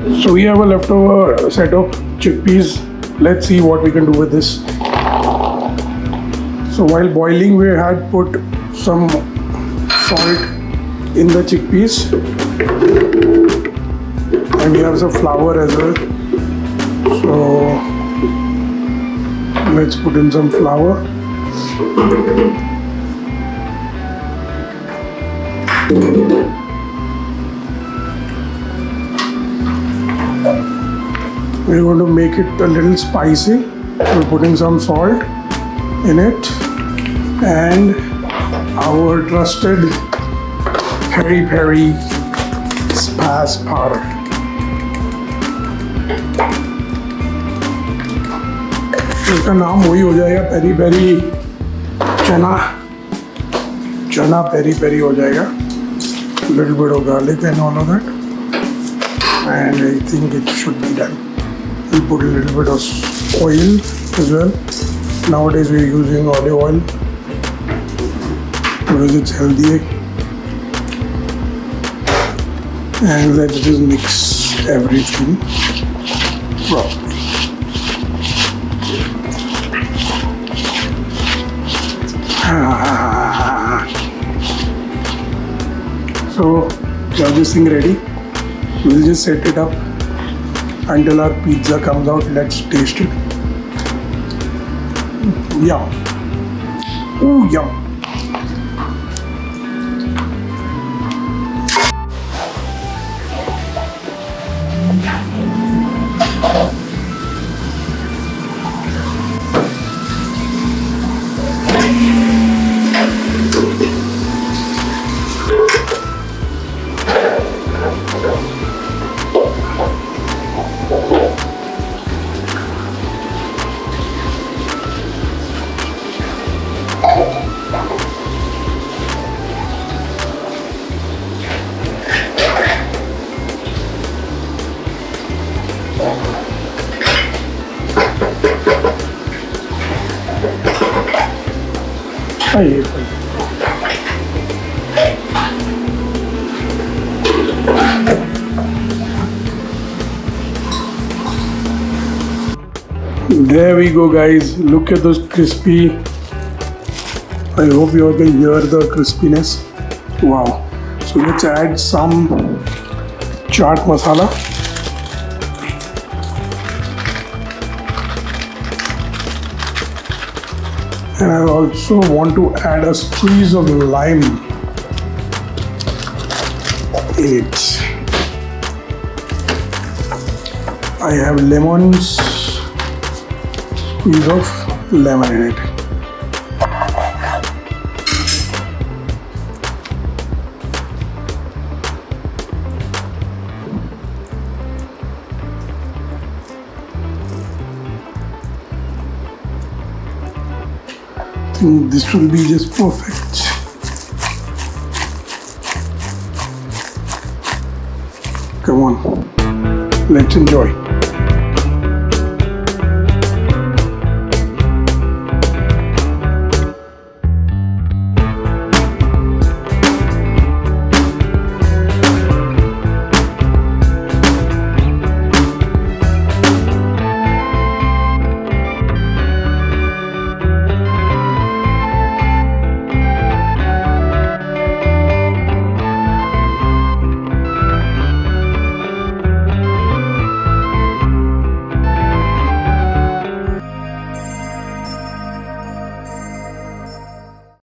So we have a leftover set of chickpeas. Let's see what we can do with this. So while boiling, we had put some salt in the chickpeas, and we have some flour as well. So let's put in some flour. We're going to make it a little spicy. We're putting some salt in it and our trusted peri-peri spice powder. इसका नाम वही हो जाएगा peri-peri चना. चना peri-peri हो जाएगा. Little bit of garlic and all of that, and I think it should be done. We'll put a little bit of oil as well. Nowadays we're using olive oil because it's healthy. And let's just mix everything properly. So we have this thing ready. We'll just set it up until our pizza comes out. Let's taste it. Yum. Ooh, yum. There we go, guys. Look at those crispy. I hope you all can hear the crispiness. Wow. So let's add some chaat masala. And I also want to add a squeeze of lime in it. I have lemons, squeeze of lemon in it. I think this will be just perfect. Come on, let's enjoy.